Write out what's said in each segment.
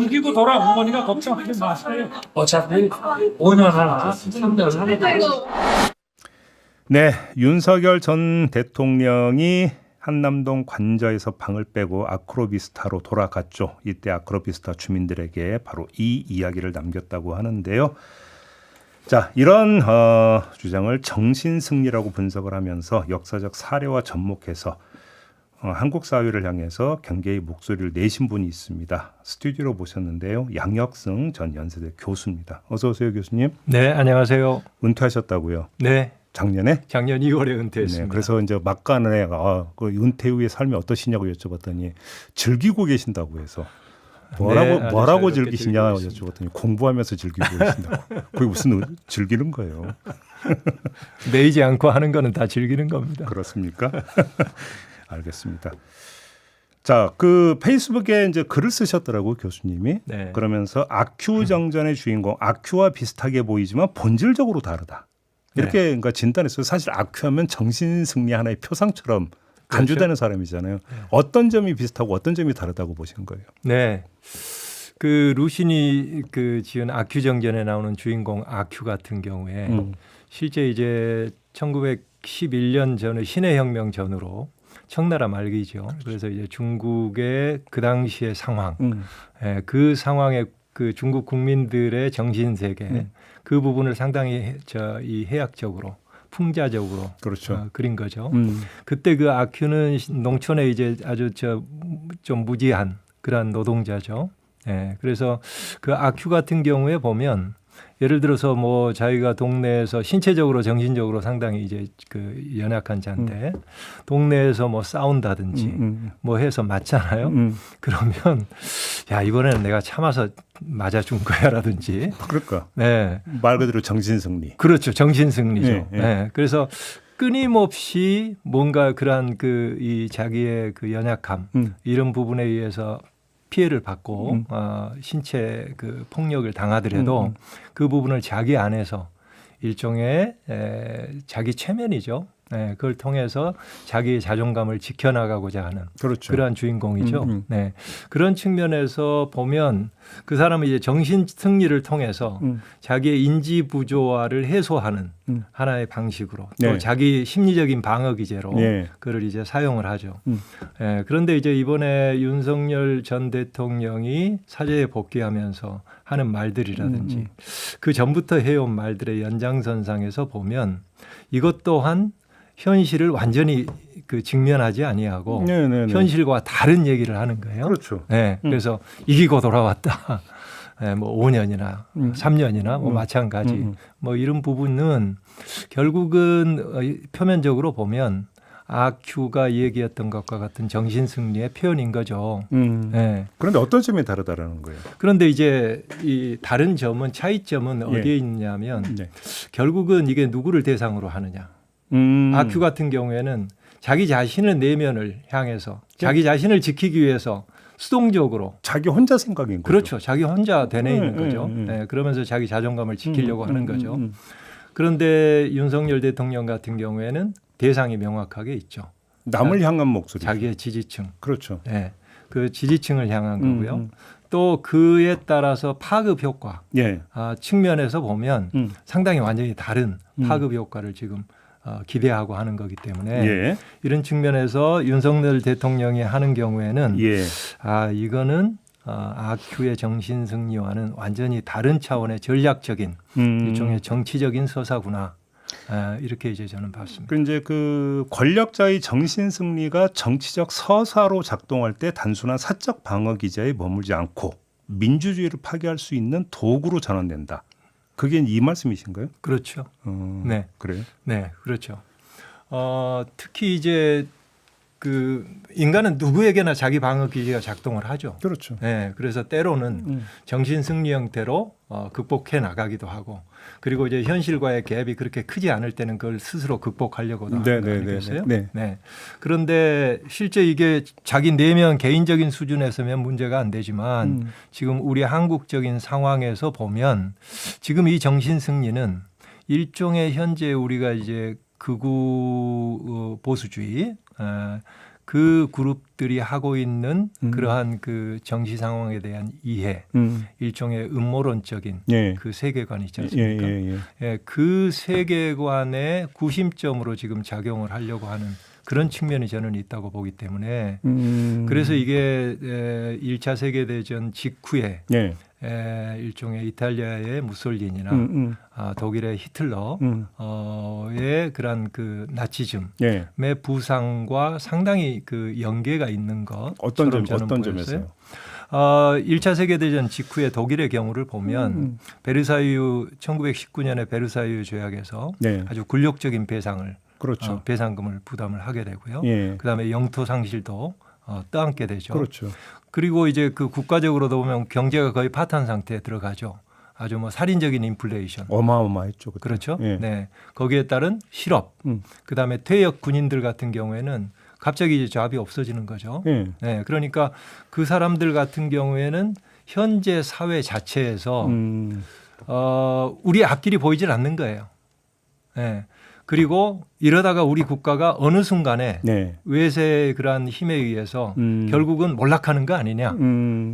이기고 돌아온 거니까 걱정하지 마세요. 어차피 5년 하나, 3년 하나. 네, 윤석열 전 대통령이 한남동 관저에서 방을 빼고 아크로비스타로 돌아갔죠. 이때 아크로비스타 주민들에게 바로 이 이야기를 남겼다고 하는데요. 자, 이런 주장을 정신승리라고 분석을 하면서 역사적 사례와 접목해서 한국 사회를 향해서 경계의 목소리를 내신 분이 있습니다. 스튜디오로 모셨는데요. 양혁승 전 연세대 교수입니다. 어서 오세요, 교수님. 네, 안녕하세요. 은퇴하셨다고요? 네, 작년 2월에 은퇴했습니다. 네, 그래서 이제 막간에 그 은퇴 후의 삶이 어떠시냐고 여쭤봤더니 즐기고 계신다고 해서 뭐라고 즐기시냐 여쭤봤더니 공부하면서 즐기고 계신다고. 그게 무슨 즐기는 거예요? 매이지 않고 하는 거는 다 즐기는 겁니다. 그렇습니까? 알겠습니다. 자, 그 페이스북에 이제 글을 쓰셨더라고요, 교수님이. 네. 그러면서 아큐 정전의 주인공, 아큐와 비슷하게 보이지만 본질적으로 다르다. 이렇게 네. 그러니까 진단했어요. 사실 아큐하면 정신승리 하나의 표상처럼 간주되는 사람이잖아요. 네. 어떤 점이 비슷하고 어떤 점이 다르다고 보시는 거예요? 네, 그 루신이 그 지은 아큐 정전에 나오는 주인공 아큐 같은 경우에 실제 이제 1911년 전의 신해혁명 전으로 청나라 말기죠. 그래서 이제 중국의 그 당시의 상황, 그 상황에 그 중국 국민들의 정신 세계 그 부분을 상당히 이 해학적으로 풍자적으로 그렇죠. 그린 거죠. 그때 그 아큐는 농촌에 이제 아주 좀 무지한 그러한 노동자죠. 예, 그래서 그 아큐 같은 경우에 보면 예를 들어서 뭐 자기가 동네에서 신체적으로 정신적으로 상당히 이제 그 연약한 자인데 동네에서 뭐 싸운다든지 뭐 해서 맞잖아요. 그러면 야, 이번에는 내가 참아서 맞아준 거야라든지. 그럴까? 네, 말 그대로 정신승리. 그렇죠. 정신승리죠. 예, 예. 네, 그래서 끊임없이 뭔가 그러한 이 자기의 그 연약함 이런 부분에 의해서 피해를 받고 신체 그 폭력을 당하더라도 그 부분을 자기 안에서 일종의 자기 체면이죠. 그걸 통해서 자기의 자존감을 지켜나가고자 하는 그렇죠. 그러한 주인공이죠. 네, 그런 측면에서 보면 그 사람은 이제 정신 승리를 통해서 자기의 인지 부조화를 해소하는 하나의 방식으로 또 네. 자기 심리적인 방어 기제로 네. 그걸 이제 사용을 하죠. 그런데 이제 이번에 윤석열 전 대통령이 사제에 복귀하면서 하는 말들이라든지 그 전부터 해온 말들의 연장선상에서 보면 이것 또한 현실을 완전히 그 직면하지 아니하고 현실과 다른 얘기를 하는 거예요. 그렇죠. 네, 그래서 이기고 돌아왔다. 네, 뭐 5년이나 3년이나 뭐 마찬가지. 뭐 이런 부분은 결국은 표면적으로 보면 아큐가 얘기했던 것과 같은 정신승리의 표현인 거죠. 네. 그런데 어떤 점이 다르다라는 거예요? 그런데 이제 이 다른 점은 차이점은 예. 어디에 있냐면 네. 결국은 이게 누구를 대상으로 하느냐. 아큐 같은 경우에는 자기 자신의 내면을 향해서 자기 자신을 지키기 위해서 수동적으로 자기 혼자 생각인 거죠. 그렇죠. 자기 혼자 되뇌이는 거죠. 네, 그러면서 자기 자존감을 지키려고 하는 거죠. 그런데 윤석열 대통령 같은 경우에는 대상이 명확하게 있죠. 남을 향한 목소리. 자기의 지지층. 그렇죠. 네, 그 지지층을 향한 거고요. 또 그에 따라서 파급 효과 예. 측면에서 보면 상당히 완전히 다른 파급 효과를 지금 기대하고 하는 거기 때문에 예. 이런 측면에서 윤석열 대통령이 하는 경우에는 예. 이거는 아큐의 정신승리와는 완전히 다른 차원의 전략적인 일종의 정치적인 서사구나. 이렇게 이제 저는 봤습니다. 그 이제 그 권력자의 정신 승리가 정치적 서사로 작동할 때 단순한 사적 방어 기제에 머물지 않고 민주주의를 파괴할 수 있는 도구로 전환된다. 그게 이 말씀이신가요? 그렇죠. 네, 그래요? 네, 그렇죠. 특히 이제 그 인간은 누구에게나 자기 방어 기제가 작동을 하죠. 그렇죠. 네, 그래서 때로는 정신 승리 형태로 극복해 나가기도 하고, 그리고 이제 현실과의 갭이 그렇게 크지 않을 때는 그걸 스스로 극복하려고도 하는 거 아니겠어요? 네. 네. 그런데 실제 이게 자기 내면 개인적인 수준에서면 문제가 안 되지만 지금 우리 한국적인 상황에서 보면 지금 이 정신 승리는 일종의 현재 우리가 이제 극우 보수주의 그 그룹들이 하고 있는 그러한 그 정치 상황에 대한 이해, 일종의 음모론적인 예. 그 세계관이 있지 예, 않습니까? 예, 예. 예, 그 세계관의 구심점으로 지금 작용을 하려고 하는 그런 측면이 저는 있다고 보기 때문에 그래서 이게 1차 세계대전 직후에 예. 일종의 이탈리아의 무솔리니나 독일의 히틀러의 그런 그 나치즘의 예. 부상과 상당히 그 연계가 있는 것. 어떤 점에서요? 1차 세계대전 직후에 독일의 경우를 보면 베르사유 1919년에 베르사유 조약에서 네. 아주 굴욕적인 배상을 그렇죠. 배상금을 부담을 하게 되고요. 예. 그다음에 영토 상실도 떠안게 되죠. 그렇죠. 그리고 이제 그 국가적으로도 보면 경제가 거의 파탄 상태에 들어가죠. 아주 뭐 살인적인 인플레이션. 어마어마했죠. 그때. 그렇죠. 예. 네. 거기에 따른 실업. 그다음에 퇴역 군인들 같은 경우에는 갑자기 이제 잡이 없어지는 거죠. 예. 네. 그러니까 그 사람들 같은 경우에는 현재 사회 자체에서 우리 앞길이 보이질 않는 거예요. 네. 그리고 이러다가 우리 국가가 어느 순간에 네. 외세의 그러한 힘에 의해서 결국은 몰락하는 거 아니냐.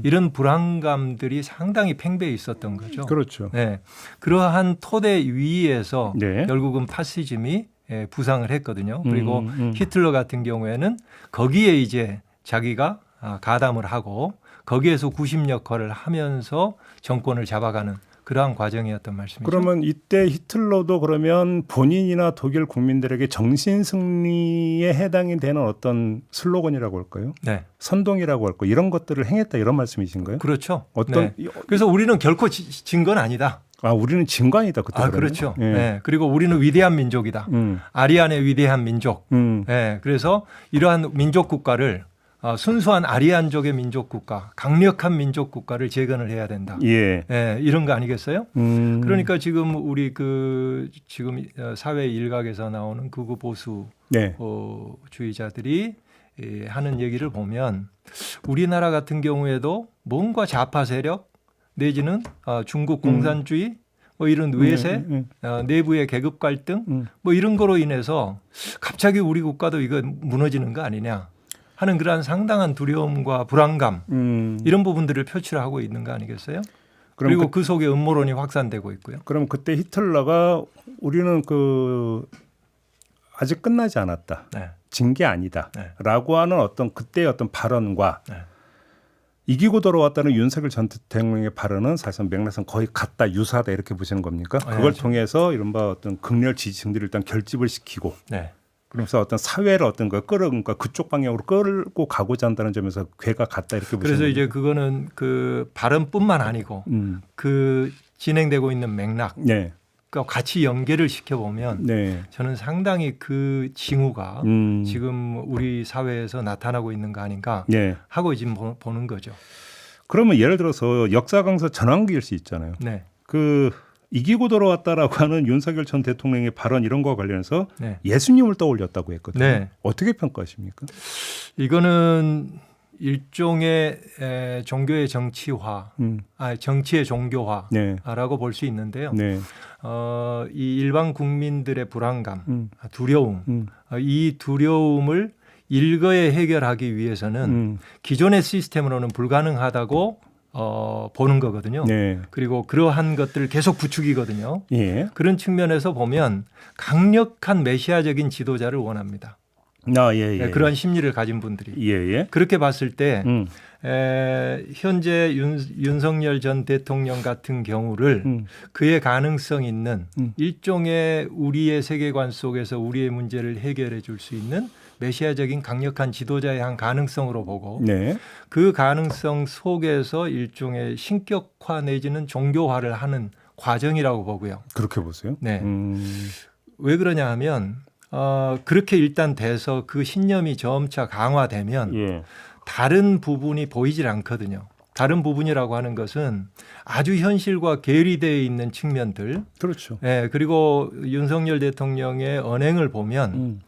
이런 불안감들이 상당히 팽배해 있었던 거죠. 그렇죠. 네. 그러한 토대 위에서 네. 결국은 파시즘이 부상을 했거든요. 그리고 히틀러 같은 경우에는 거기에 이제 자기가 가담을 하고 거기에서 구심 역할을 하면서 정권을 잡아가는 그러한 과정이었던 말씀이죠. 그러면 이때 히틀러도 그러면 본인이나 독일 국민들에게 정신 승리에 해당이 되는 어떤 슬로건이라고 할까요? 네. 선동이라고 할까요? 이런 것들을 행했다 이런 말씀이신가요? 그렇죠. 어떤 네. 그래서 우리는 결코 진 건 아니다. 우리는 진관이다 그때. 그렇죠. 예. 네. 그리고 우리는 위대한 민족이다. 아리안의 위대한 민족. 네. 그래서 이러한 민족 국가를 순수한 아리안족의 민족 국가, 강력한 민족 국가를 재건을 해야 된다. 예. 네, 이런 거 아니겠어요? 그러니까 지금 우리 그 지금 사회 일각에서 나오는 극우 보수 네. 주의자들이 하는 얘기를 보면 우리나라 같은 경우에도 뭔가 좌파 세력 내지는 중국 공산주의 뭐 이런 외세 내부의 계급 갈등 뭐 이런 거로 인해서 갑자기 우리 국가도 이거 무너지는 거 아니냐 하는 그러한 상당한 두려움과 불안감 이런 부분들을 표출하고 있는 거 아니겠어요? 그리고 그 속에 음모론이 확산되고 있고요. 그럼 그때 히틀러가 우리는 아직 끝나지 않았다. 네. 진 게 아니다. 네. 라고 하는 어떤 그때의 어떤 발언과 네. 이기고 돌아왔다는 윤석열 전 대통령의 발언은 사실상 맥락상 거의 같다, 유사하다 이렇게 보시는 겁니까? 그걸 통해서 이른바 어떤 극렬 지지층들을 일단 결집을 시키고 네. 그러면서 어떤 사회를 어떤 거 그러니까 그쪽 방향으로 끌고 가고자 한다는 점에서 괴가 같다 이렇게 보시는 그래서 겁니까? 이제 그거는 그 발언뿐만 아니고 그 진행되고 있는 맥락 네. 그러니까 같이 연계를 시켜보면 네. 저는 상당히 그 징후가 지금 우리 사회에서 나타나고 있는 거 아닌가 네. 하고 지금 보는 거죠. 그러면 예를 들어서 역사 강서 전환기일 수 있잖아요. 네. 이기고 돌아왔다라고 하는 윤석열 전 대통령의 발언 이런 거와 관련해서 네. 예수님을 떠올렸다고 했거든요. 네. 어떻게 평가하십니까? 이거는 일종의 종교의 정치화, 정치의 종교화라고 네. 볼 수 있는데요. 네. 이 일반 국민들의 불안감, 두려움, 이 두려움을 일거에 해결하기 위해서는 기존의 시스템으로는 불가능하다고 보는 거거든요. 네. 그리고 그러한 것들을 계속 부추기거든요. 예. 그런 측면에서 보면 강력한 메시아적인 지도자를 원합니다. 예. 그러한 심리를 가진 분들이. 예. 그렇게 봤을 때 현재 윤석열 전 대통령 같은 경우를 그의 가능성 있는 일종의 우리의 세계관 속에서 우리의 문제를 해결해 줄 수 있는 메시아적인 강력한 지도자의 한 가능성으로 보고 네. 그 가능성 속에서 일종의 신격화 내지는 종교화를 하는 과정이라고 보고요. 그렇게 보세요. 네. 왜 그러냐 하면 그렇게 일단 돼서 그 신념이 점차 강화되면 예. 다른 부분이 보이질 않거든요. 다른 부분이라고 하는 것은 아주 현실과 괴리되어 있는 측면들. 그렇죠. 네, 그리고 윤석열 대통령의 언행을 보면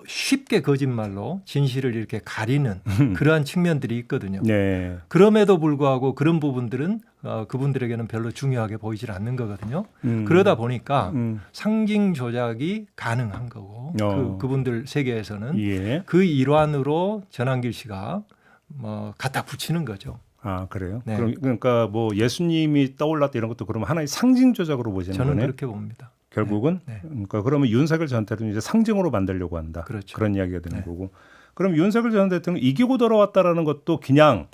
쉽게 거짓말로 진실을 이렇게 가리는 그러한 측면들이 있거든요. 네. 그럼에도 불구하고 그런 부분들은 그분들에게는 별로 중요하게 보이질 않는 거거든요. 그러다 보니까 상징 조작이 가능한 거고 그분들 세계에서는 예. 그 일환으로 전한길 씨가 갖다 붙이는 거죠. 아 그래요? 네. 그러니까 뭐 예수님이 떠올랐다 이런 것도 그러면 하나의 상징 조작으로 보시는 저는 거네요. 그렇게 봅니다. 결국은 네. 그러니까 그러면 윤석열 전 대통령 이제 상징으로 만들려고 한다. 그렇죠. 그런 이야기가 되는 네. 거고. 그럼 윤석열 전 대통령 이기고 돌아왔다라는 것도 그냥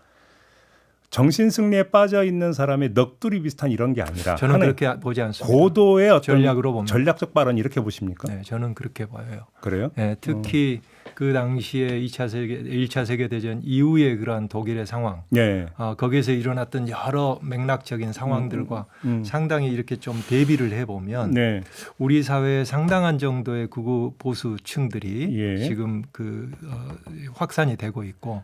정신 승리에 빠져 있는 사람의 넋두리 비슷한 이런 게 아니라 저는 하나의 그렇게 보지 않습니다. 고도의 어떤 전략으로 봅니다. 전략적 발언 이렇게 보십니까? 네, 저는 그렇게 봐요. 그래요? 네, 특히 그 당시에 1차 세계대전 이후의 그러한 독일의 상황, 네. 거기에서 일어났던 여러 맥락적인 상황들과 상당히 이렇게 좀 대비를 해보면 네. 우리 사회의 상당한 정도의 극우 보수층들이 예. 지금 확산이 되고 있고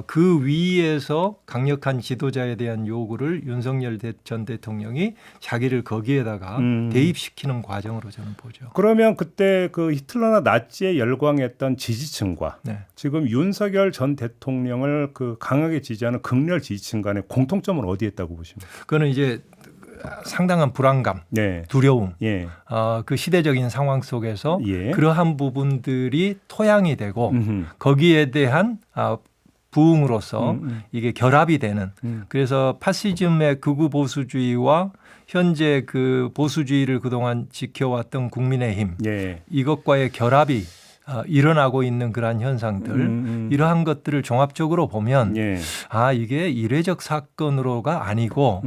그 위에서 강력한 지도자에 대한 요구를 윤석열 전 대통령이 자기를 거기에다가 대입시키는 과정으로 저는 보죠. 그러면 그때 그 히틀러나 나치에 열광했던 지지층과 네. 지금 윤석열 전 대통령을 그 강하게 지지하는 극렬 지지층 간의 공통점은 어디에 있다고 보십니까? 그거는 이제 상당한 불안감, 네. 두려움, 예. 그 시대적인 상황 속에서 예. 그러한 부분들이 토양이 되고 음흠. 거기에 대한 부흥으로서 이게 결합이 되는 그래서 파시즘의 극우 보수주의와 현재 그 보수주의를 그동안 지켜왔던 국민의힘 예. 이것과의 결합이 일어나고 있는 그러한 현상들 이러한 것들을 종합적으로 보면 예. 이게 이례적 사건으로가 아니고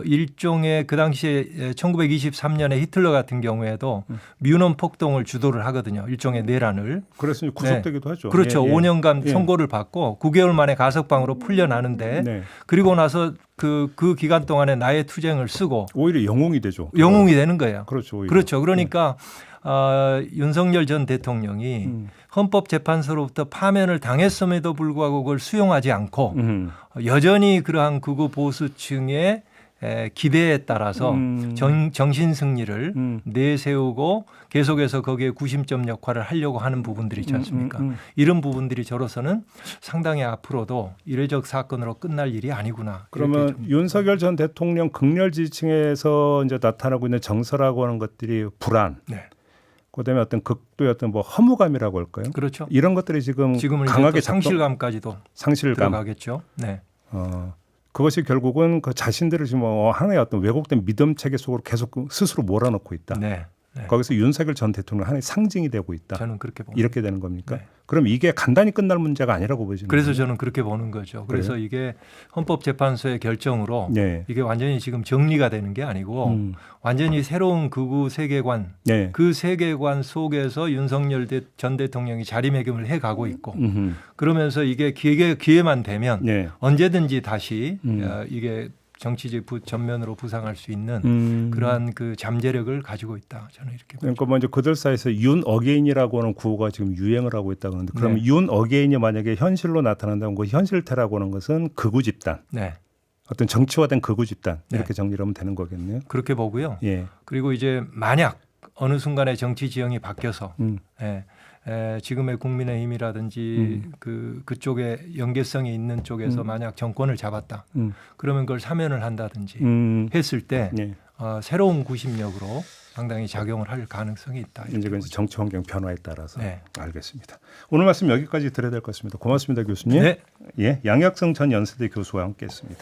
일종의 그 당시에 1923년에 히틀러 같은 경우에도 뮌헨 폭동을 주도를 하거든요. 일종의 내란을. 그래서 구속되기도 하죠. 그렇죠. 예, 예. 5년간 예. 선고를 받고 9개월 만에 가석방으로 풀려나는데 네. 그리고 나서 그 기간 동안에 나의 투쟁을 쓰고 오히려 영웅이 되죠. 영웅이 되는 거예요. 그렇죠. 오히려. 그렇죠. 그러니까 윤석열 전 대통령이 헌법재판소로부터 파면을 당했음에도 불구하고 그걸 수용하지 않고 여전히 그러한 극우 보수층의 기대에 따라서 정신 승리를 내세우고 계속해서 거기에 구심점 역할을 하려고 하는 부분들이 있지 않습니까? 이런 부분들이 저로서는 상당히 앞으로도 이례적 사건으로 끝날 일이 아니구나. 그러면 윤석열 전 대통령 극렬 지지층에서 이제 나타나고 있는 정서라고 하는 것들이 불안, 네. 그다음에 어떤 극도의 어떤 뭐 허무감이라고 할까요? 그렇죠. 이런 것들이 지금은 강하게 상실감까지도 상실감 들어가겠죠. 네. 그것이 결국은 그 자신들을 지금 하나의 어떤 왜곡된 믿음 체계 속으로 계속 스스로 몰아넣고 있다. 네. 네. 거기서 윤석열 전 대통령 하나의 상징이 되고 있다. 저는 그렇게 봅니다. 이렇게 되는 겁니까? 네. 그럼 이게 간단히 끝날 문제가 아니라고 보시는 그래서 거예요? 저는 그렇게 보는 거죠. 그래서 이게 헌법재판소의 결정으로 네. 이게 완전히 지금 정리가 되는 게 아니고 완전히 새로운 극우 세계관 네. 그 세계관 속에서 윤석열 전 대통령이 자리매김을 해가고 있고 그러면서 이게 기회만 되면 네. 언제든지 다시 이게 정치적 전면으로 부상할 수 있는 그러한 그 잠재력을 가지고 있다. 저는 이렇게 봅니다. 그러니까 먼저 그들 사이에서 윤 어게인이라고 하는 구호가 지금 유행을 하고 있다고 하는데 그러면 네. 윤 어게인이 만약에 현실로 나타난다면 그 현실태라고 하는 것은 극우 집단, 네. 어떤 정치화된 극우 집단 이렇게 네. 정리를 하면 되는 거겠네요. 그렇게 보고요. 예. 그리고 이제 만약 어느 순간에 정치 지형이 바뀌어서 지금의 국민의힘이라든지 그쪽에 연계성이 있는 쪽에서 만약 정권을 잡았다. 그러면 그걸 사면을 한다든지 했을 때 예. 새로운 구심력으로 상당히 작용을 할 가능성이 있다. 이제 그 정치 환경 변화에 따라서 네. 알겠습니다. 오늘 말씀 여기까지 드려야 될 것 같습니다. 고맙습니다, 교수님. 네. 예, 양혁성 전 연세대 교수와 함께했습니다.